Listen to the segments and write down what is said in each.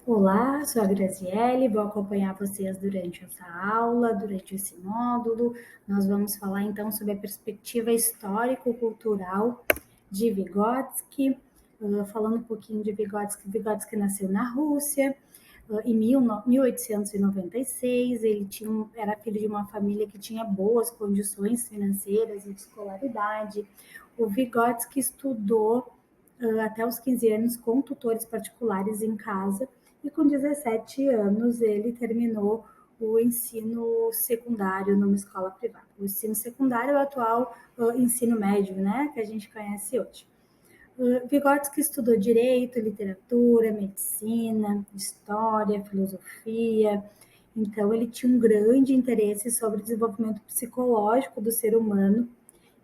Olá, sou a Graziele, vou acompanhar vocês durante essa aula, durante esse módulo. Nós vamos falar então sobre a perspectiva histórico-cultural de Vygotsky, falando um pouquinho de Vygotsky. Vygotsky nasceu na Rússia em 1896. Ele era filho de uma família que tinha boas condições financeiras e de escolaridade. O Vygotsky estudou até os 15 anos com tutores particulares em casa e com 17 anos ele terminou o ensino secundário numa escola privada. O ensino secundário é o atual ensino médio, né, que a gente conhece hoje. Vygotsky estudou direito, literatura, medicina, história, filosofia. Então, ele tinha um grande interesse sobre o desenvolvimento psicológico do ser humano,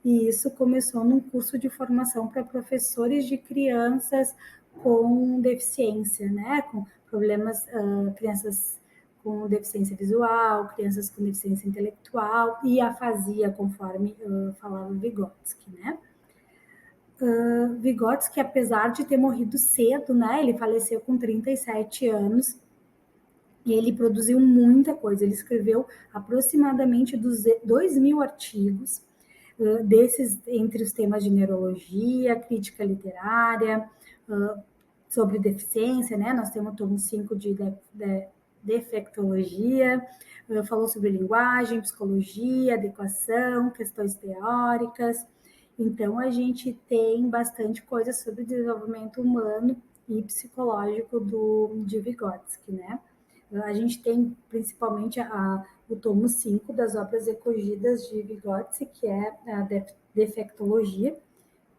e isso começou num curso de formação para professores de crianças com deficiência, né? Com problemas, crianças com deficiência visual, crianças com deficiência intelectual e afasia, conforme falava Vygotsky, né? Vygotsky, apesar de ter morrido cedo, né? Ele faleceu com 37 anos. E ele produziu muita coisa. Ele escreveu aproximadamente 2.000 artigos, desses entre os temas de neurologia, crítica literária, sobre deficiência, né? Nós temos o tomo 5 de defectologia, falou sobre linguagem, psicologia, adequação, questões teóricas. Então, a gente tem bastante coisa sobre desenvolvimento humano e psicológico de Vygotsky, né? A gente tem principalmente o tomo 5 das obras recolhidas de Vygotsky, que é a defectologia,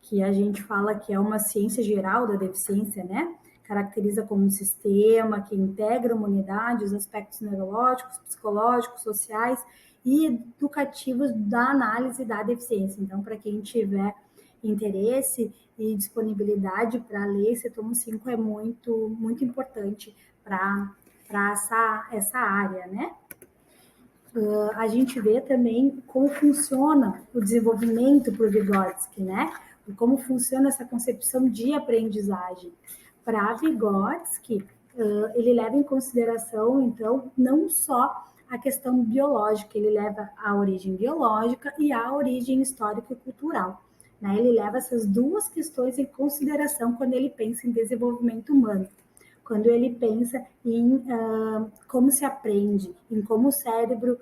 que a gente fala que é uma ciência geral da deficiência, né? Caracteriza como um sistema que integra uma unidade, os aspectos neurológicos, psicológicos, sociais e educativos da análise da deficiência. Então, para quem tiver interesse e disponibilidade para ler, esse tomo 5 é muito, muito importante para essa área, né? A gente vê também como funciona o desenvolvimento por Vygotsky, né? Como funciona essa concepção de aprendizagem. Para Vygotsky, ele leva em consideração, então, não só a questão biológica, ele leva a origem biológica e a origem histórica e cultural. Né? Ele leva essas duas questões em consideração quando ele pensa em desenvolvimento humano, quando ele pensa em como se aprende, em como o cérebro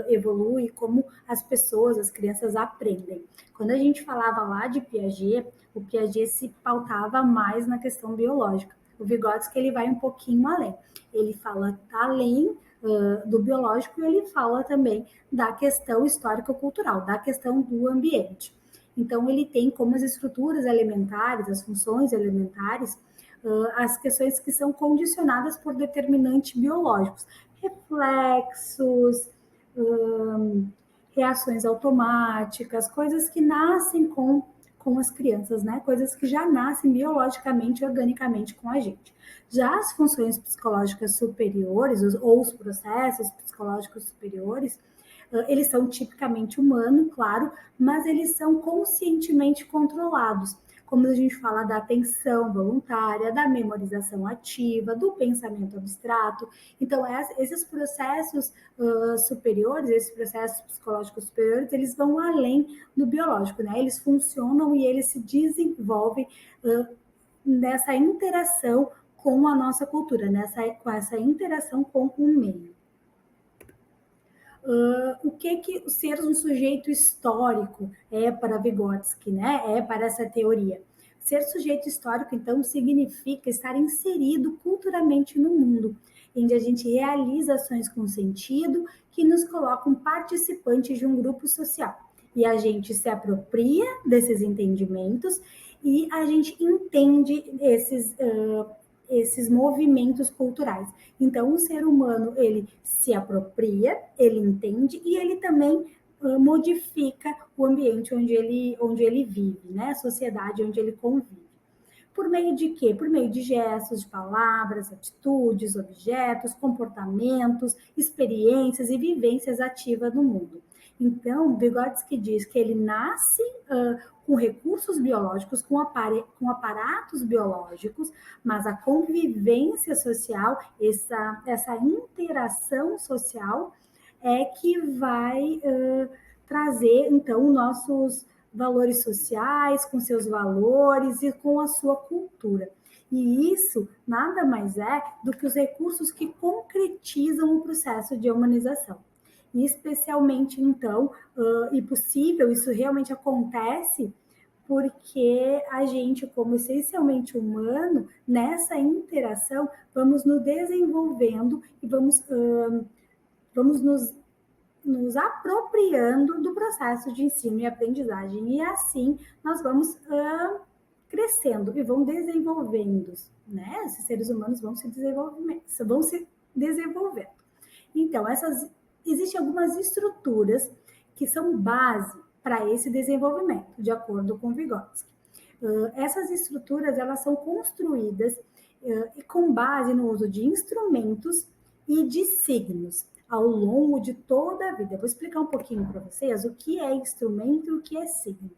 evolui, como as pessoas, as crianças aprendem. Quando a gente falava lá de Piaget, o Piaget se pautava mais na questão biológica. O Vygotsky ele vai um pouquinho além. Ele fala além do biológico, ele fala também da questão histórico-cultural, da questão do ambiente. Então, ele tem como as estruturas elementares, as funções elementares, as questões que são condicionadas por determinantes biológicos, reflexos, reações automáticas, coisas que nascem com as crianças, né? Coisas que já nascem biologicamente, organicamente com a gente. Já as funções psicológicas superiores, ou os processos psicológicos superiores, eles são tipicamente humanos, claro, mas eles são conscientemente controlados. Como a gente fala da atenção voluntária, da memorização ativa, do pensamento abstrato. Então, esses processos superiores, esses processos psicológicos superiores, eles vão além do biológico, né? Eles funcionam e eles se desenvolvem nessa interação com a nossa cultura, com essa interação com o meio. O que ser um sujeito histórico é para Vygotsky, né? É para essa teoria. Ser sujeito histórico, então, significa estar inserido culturalmente no mundo, onde a gente realiza ações com sentido que nos colocam participantes de um grupo social. E a gente se apropria desses entendimentos e a gente entende esses movimentos culturais. Então, o ser humano, ele se apropria, ele entende e ele também modifica o ambiente onde ele vive, né? A sociedade onde ele convive. Por meio de quê? Por meio de gestos, de palavras, atitudes, objetos, comportamentos, experiências e vivências ativas no mundo. Então, Vygotsky diz que ele nasce com recursos biológicos, com aparatos biológicos, mas a convivência social, essa interação social é que vai trazer, então, nossos valores sociais, com seus valores e com a sua cultura. E isso nada mais é do que os recursos que concretizam o processo de humanização. E especialmente, então, e possível, isso realmente acontece porque a gente, como essencialmente humano, nessa interação, vamos nos desenvolvendo e vamos nos apropriando do processo de ensino e aprendizagem. E assim nós vamos crescendo e vão desenvolvendo, né? Esses seres humanos vão se desenvolvendo. Então, existem algumas estruturas que são base para esse desenvolvimento, de acordo com Vygotsky. Essas estruturas, elas são construídas com base no uso de instrumentos e de signos ao longo de toda a vida. Eu vou explicar um pouquinho para vocês o que é instrumento e o que é signo.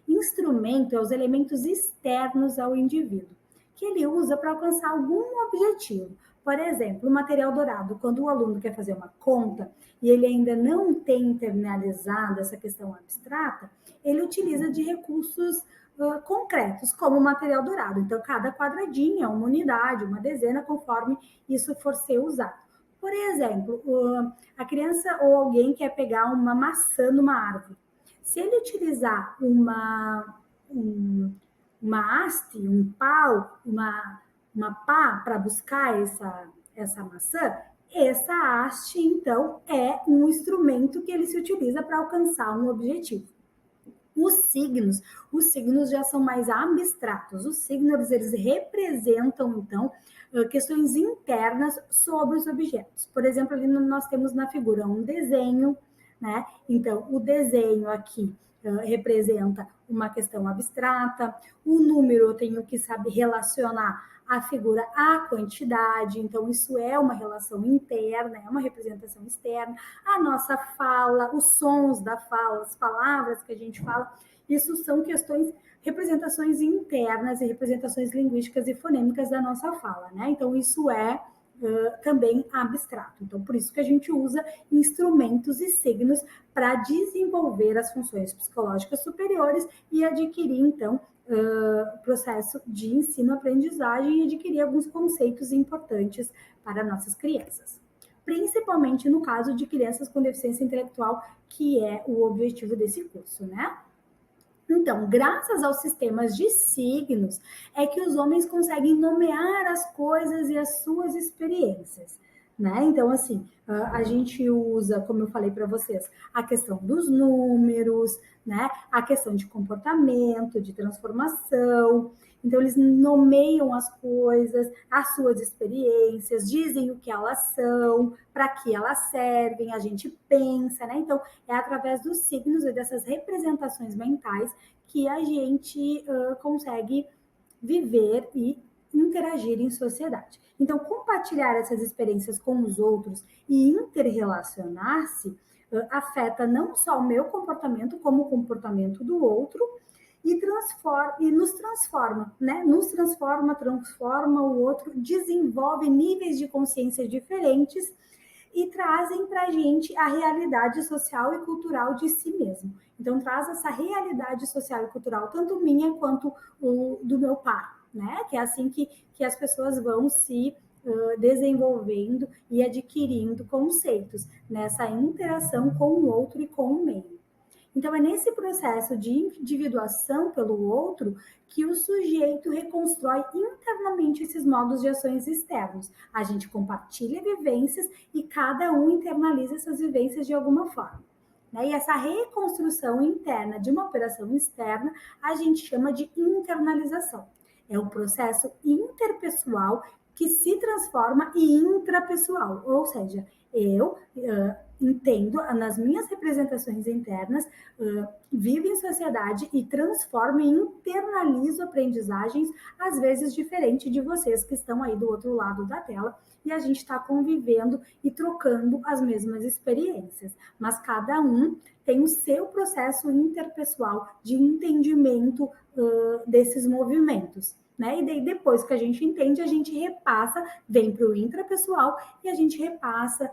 Instrumento é os elementos externos ao indivíduo, que ele usa para alcançar algum objetivo. Por exemplo, o material dourado, quando o aluno quer fazer uma conta e ele ainda não tem internalizado essa questão abstrata, ele utiliza de recursos concretos, como o material dourado. Então, cada quadradinho é uma unidade, uma dezena, conforme isso for ser usado. Por exemplo, a criança ou alguém quer pegar uma maçã numa árvore. Se ele utilizar uma haste, um pau, uma pá para buscar essa maçã, essa haste, então, é um instrumento que ele se utiliza para alcançar um objetivo. Os signos já são mais abstratos. Os signos, eles representam, então, questões internas sobre os objetos. Por exemplo, ali nós temos na figura um desenho, né? Então, o desenho aqui representa uma questão abstrata. O número eu tenho que saber relacionar a figura à quantidade, então isso é uma relação interna, é uma representação externa. A nossa fala, os sons da fala, as palavras que a gente fala, isso são questões, representações internas e representações linguísticas e fonêmicas da nossa fala, né? Então isso é também abstrato. Então, por isso que a gente usa instrumentos e signos para desenvolver as funções psicológicas superiores e adquirir, então, processo de ensino-aprendizagem e adquirir alguns conceitos importantes para nossas crianças. Principalmente no caso de crianças com deficiência intelectual, que é o objetivo desse curso, né? Então, graças aos sistemas de signos, é que os homens conseguem nomear as coisas e as suas experiências, né? Então, assim, a gente usa, como eu falei para vocês, a questão dos números, né? A questão de comportamento, de transformação. Então, eles nomeiam as coisas, as suas experiências, dizem o que elas são, para que elas servem, a gente pensa, né? Então, é através dos signos e dessas representações mentais que a gente consegue viver e interagir em sociedade. Então, compartilhar essas experiências com os outros e interrelacionar-se afeta não só o meu comportamento, como o comportamento do outro, e nos transforma, né? Nos transforma o outro, desenvolve níveis de consciência diferentes e trazem para a gente a realidade social e cultural de si mesmo. Então, traz essa realidade social e cultural, tanto minha quanto do meu pai, né? Que é assim que as pessoas vão se desenvolvendo e adquirindo conceitos nessa interação com o outro e com o meio. Então, é nesse processo de individuação pelo outro que o sujeito reconstrói internamente esses modos de ações externos. A gente compartilha vivências e cada um internaliza essas vivências de alguma forma. Né? E essa reconstrução interna de uma operação externa, a gente chama de internalização. É um processo interpessoal que se transforma em intrapessoal, ou seja, eu entendo nas minhas representações internas, vivo em sociedade e transformo e internalizo aprendizagens, às vezes diferente de vocês que estão aí do outro lado da tela, e a gente está convivendo e trocando as mesmas experiências, mas cada um tem o seu processo interpessoal de entendimento desses movimentos. Né? E daí, depois que a gente entende, a gente repassa, vem para o intrapessoal e a gente repassa,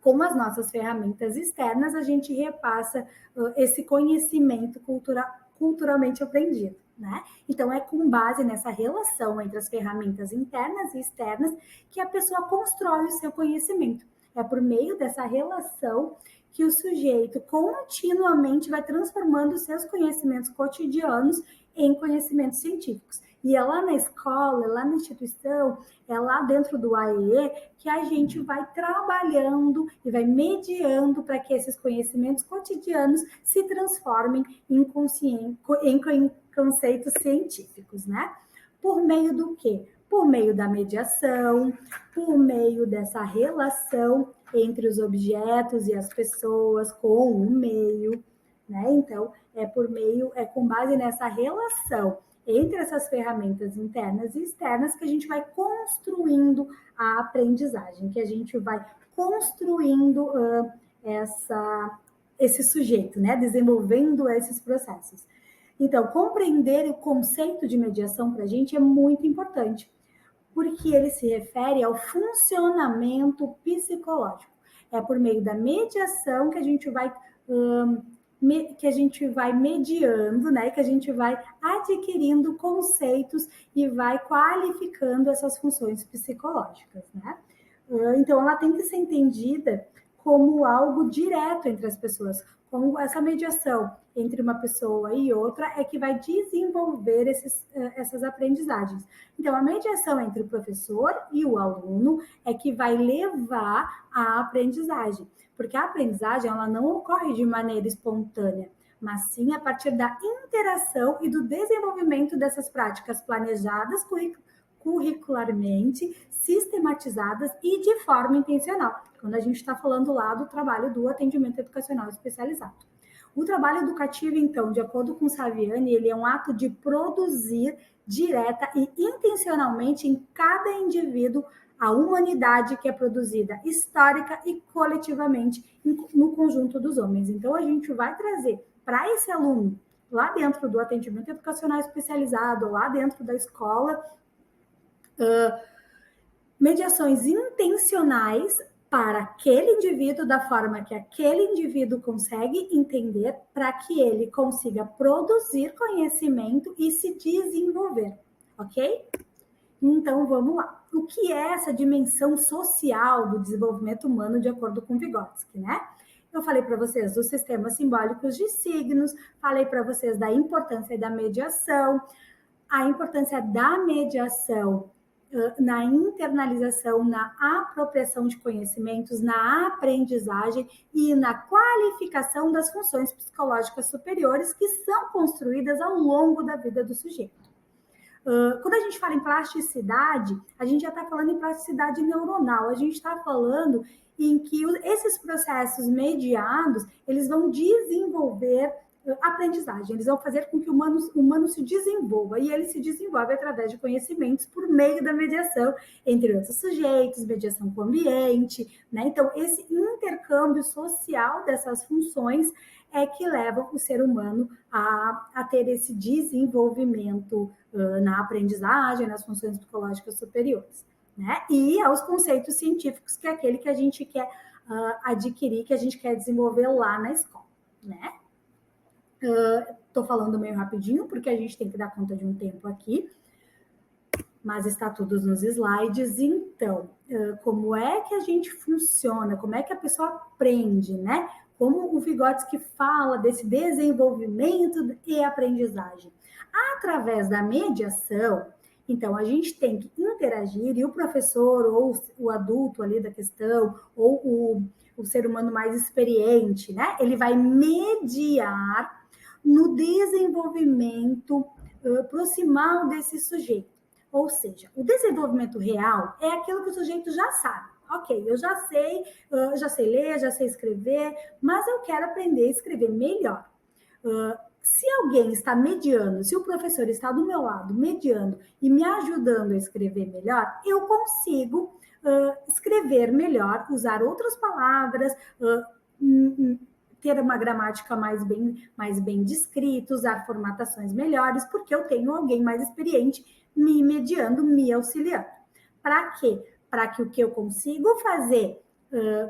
com as nossas ferramentas externas, a gente repassa esse conhecimento culturalmente aprendido. Né? Então, é com base nessa relação entre as ferramentas internas e externas que a pessoa constrói o seu conhecimento. É por meio dessa relação que o sujeito continuamente vai transformando os seus conhecimentos cotidianos em conhecimentos científicos. E é lá na escola, é lá na instituição, é lá dentro do AEE que a gente vai trabalhando e vai mediando para que esses conhecimentos cotidianos se transformem em conceitos científicos, né? Por meio do quê? Por meio da mediação, por meio dessa relação entre os objetos e as pessoas com o meio, né? Então, é com base nessa relação entre essas ferramentas internas e externas que a gente vai construindo a aprendizagem, que a gente vai construindo esse sujeito, né? Desenvolvendo esses processos. Então, compreender o conceito de mediação para a gente é muito importante, porque ele se refere ao funcionamento psicológico. É por meio da mediação que a gente vai mediando, né? Que a gente vai adquirindo conceitos e vai qualificando essas funções psicológicas, né? Então, ela tem que ser entendida como algo direto entre as pessoas, como essa mediação entre uma pessoa e outra é que vai desenvolver essas aprendizagens. Então, a mediação entre o professor e o aluno é que vai levar à aprendizagem, porque a aprendizagem ela não ocorre de maneira espontânea, mas sim a partir da interação e do desenvolvimento dessas práticas planejadas curricularmente, sistematizadas e de forma intencional, quando a gente está falando lá do trabalho do atendimento educacional especializado. O trabalho educativo, então, de acordo com Saviani, ele é um ato de produzir direta e intencionalmente em cada indivíduo a humanidade que é produzida histórica e coletivamente no conjunto dos homens. Então, a gente vai trazer para esse aluno, lá dentro do atendimento educacional especializado, lá dentro da escola, mediações intencionais para aquele indivíduo da forma que aquele indivíduo consegue entender, para que ele consiga produzir conhecimento e se desenvolver, ok? Então, vamos lá. O que é essa dimensão social do desenvolvimento humano de acordo com Vygotsky, né? Eu falei para vocês dos sistemas simbólicos de signos, falei para vocês da importância da mediação, a importância da mediação na internalização, na apropriação de conhecimentos, na aprendizagem e na qualificação das funções psicológicas superiores que são construídas ao longo da vida do sujeito. Quando a gente fala em plasticidade, a gente já está falando em plasticidade neuronal, a gente está falando em que esses processos mediados, eles vão desenvolver aprendizagem, eles vão fazer com que o humano se desenvolva, e ele se desenvolve através de conhecimentos por meio da mediação entre outros sujeitos, mediação com o ambiente, né? Então, esse intercâmbio social dessas funções é que leva o ser humano a ter esse desenvolvimento na aprendizagem, nas funções psicológicas superiores, né? E aos conceitos científicos, que é aquele que a gente quer adquirir, que a gente quer desenvolver lá na escola, né? Estou falando meio rapidinho, porque a gente tem que dar conta de um tempo aqui, mas está tudo nos slides. Então, como é que a gente funciona, como é que a pessoa aprende, né? Como o Vygotsky fala desse desenvolvimento e aprendizagem. Através da mediação, então, a gente tem que interagir, e o professor ou o adulto ali da questão, ou o ser humano mais experiente, né? Ele vai mediar no desenvolvimento proximal desse sujeito. Ou seja, o desenvolvimento real é aquilo que o sujeito já sabe. Ok, eu já sei ler, já sei escrever, mas eu quero aprender a escrever melhor. Se alguém está mediando, se o professor está do meu lado mediando e me ajudando a escrever melhor, eu consigo escrever melhor, usar outras palavras, ter uma gramática mais bem descrita, usar formatações melhores, porque eu tenho alguém mais experiente me mediando, me auxiliando. Para quê? Para que o que eu consigo fazer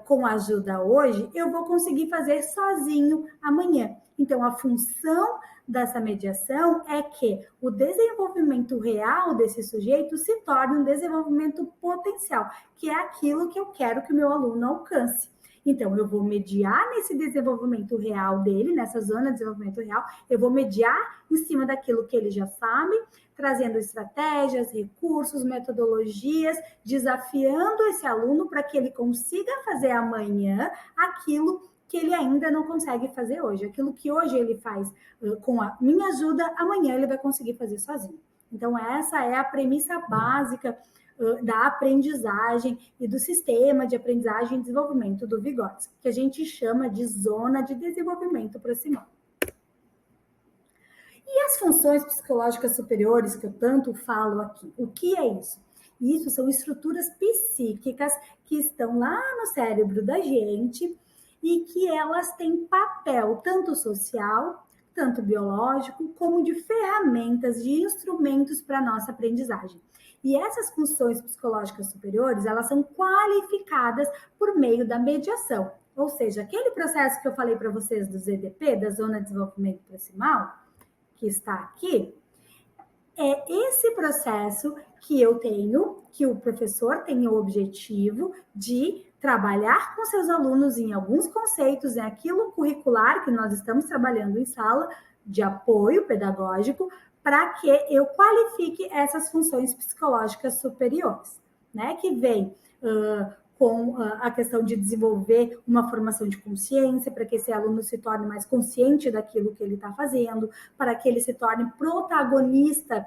com ajuda hoje, eu vou conseguir fazer sozinho amanhã. Então, a função dessa mediação é que o desenvolvimento real desse sujeito se torne um desenvolvimento potencial, que é aquilo que eu quero que o meu aluno alcance. Então, eu vou mediar nesse desenvolvimento real dele, nessa zona de desenvolvimento real, eu vou mediar em cima daquilo que ele já sabe, trazendo estratégias, recursos, metodologias, desafiando esse aluno para que ele consiga fazer amanhã aquilo que ele ainda não consegue fazer hoje. Aquilo que hoje ele faz com a minha ajuda, amanhã ele vai conseguir fazer sozinho. Então, essa é a premissa básica da aprendizagem e do sistema de aprendizagem e desenvolvimento do Vygotsky, que a gente chama de zona de desenvolvimento proximal. E as funções psicológicas superiores, que eu tanto falo aqui, o que é isso? Isso são estruturas psíquicas que estão lá no cérebro da gente e que elas têm papel tanto social, tanto biológico, como de ferramentas, de instrumentos para a nossa aprendizagem. E essas funções psicológicas superiores, elas são qualificadas por meio da mediação. Ou seja, aquele processo que eu falei para vocês do ZDP, da Zona de Desenvolvimento Proximal, que está aqui, é esse processo que eu tenho, que o professor tem o objetivo de trabalhar com seus alunos em alguns conceitos, em aquilo curricular que nós estamos trabalhando em sala, de apoio pedagógico, para que eu qualifique essas funções psicológicas superiores, né? Que vem com a questão de desenvolver uma formação de consciência, para que esse aluno se torne mais consciente daquilo que ele está fazendo, para que ele se torne protagonista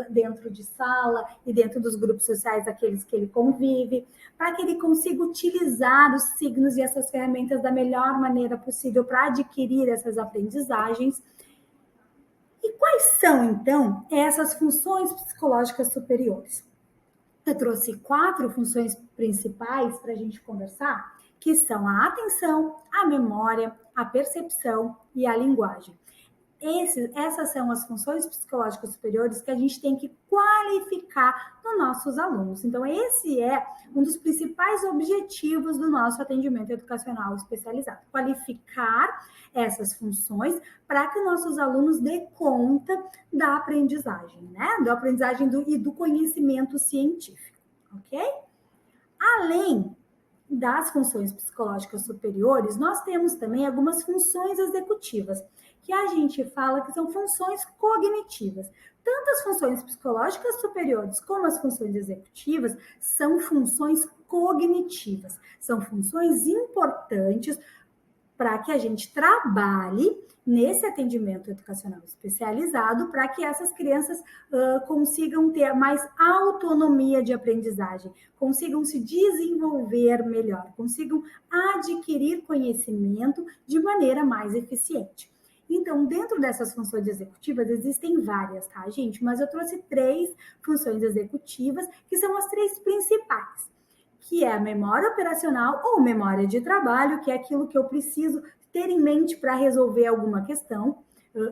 dentro de sala e dentro dos grupos sociais daqueles que ele convive, para que ele consiga utilizar os signos e essas ferramentas da melhor maneira possível para adquirir essas aprendizagens. E quais são, então, essas funções psicológicas superiores? Eu trouxe 4 funções principais para a gente conversar, que são a atenção, a memória, a percepção e a linguagem. Essas são as funções psicológicas superiores que a gente tem que qualificar nos nossos alunos. Então, esse é um dos principais objetivos do nosso atendimento educacional especializado. Qualificar essas funções para que nossos alunos dê conta da aprendizagem, né? Da aprendizagem e do conhecimento científico, ok? Além das funções psicológicas superiores, nós temos também algumas funções executivas, que a gente fala que são funções cognitivas. Tanto as funções psicológicas superiores como as funções executivas são funções cognitivas, são funções importantes para que a gente trabalhe nesse atendimento educacional especializado para que essas crianças consigam ter mais autonomia de aprendizagem, consigam se desenvolver melhor, consigam adquirir conhecimento de maneira mais eficiente. Então, dentro dessas funções executivas, existem várias, tá, gente? Mas eu trouxe 3 funções executivas, que são as 3 principais, que é a memória operacional ou memória de trabalho, que é aquilo que eu preciso ter em mente para resolver alguma questão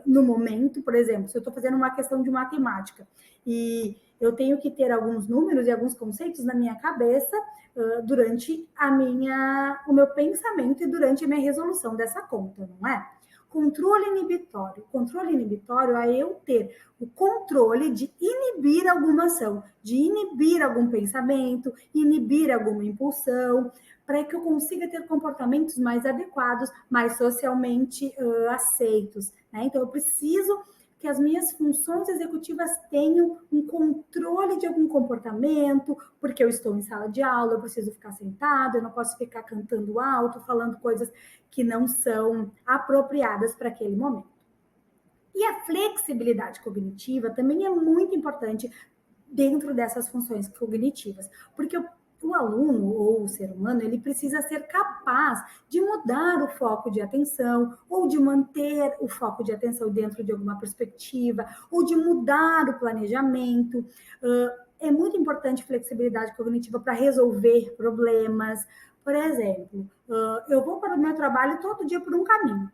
no momento. Por exemplo, se eu estou fazendo uma questão de matemática e eu tenho que ter alguns números e alguns conceitos na minha cabeça durante o meu pensamento e durante a minha resolução dessa conta, não é? Controle inibitório. Controle inibitório é eu ter o controle de inibir alguma ação, de inibir algum pensamento, inibir alguma impulsão, para que eu consiga ter comportamentos mais adequados, mais socialmente aceitos, né? Então, eu preciso que as minhas funções executivas tenham um controle de algum comportamento, porque eu estou em sala de aula, eu preciso ficar sentado, eu não posso ficar cantando alto, falando coisas que não são apropriadas para aquele momento. E a flexibilidade cognitiva também é muito importante dentro dessas funções cognitivas, porque o aluno ou o ser humano, ele precisa ser capaz de mudar o foco de atenção, ou de manter o foco de atenção dentro de alguma perspectiva, ou de mudar o planejamento. É muito importante flexibilidade cognitiva para resolver problemas. Por exemplo, eu vou para o meu trabalho todo dia por um caminho.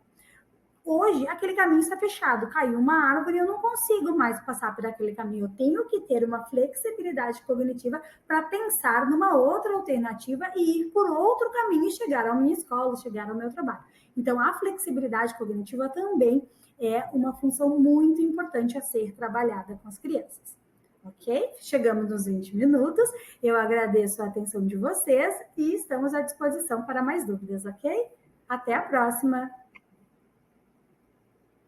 Hoje, aquele caminho está fechado, caiu uma árvore e eu não consigo mais passar por aquele caminho. Eu tenho que ter uma flexibilidade cognitiva para pensar numa outra alternativa e ir por outro caminho e chegar à minha escola, chegar ao meu trabalho. Então, a flexibilidade cognitiva também é uma função muito importante a ser trabalhada com as crianças. Ok? Chegamos nos 20 minutos. Eu agradeço a atenção de vocês e estamos à disposição para mais dúvidas, ok? Até a próxima!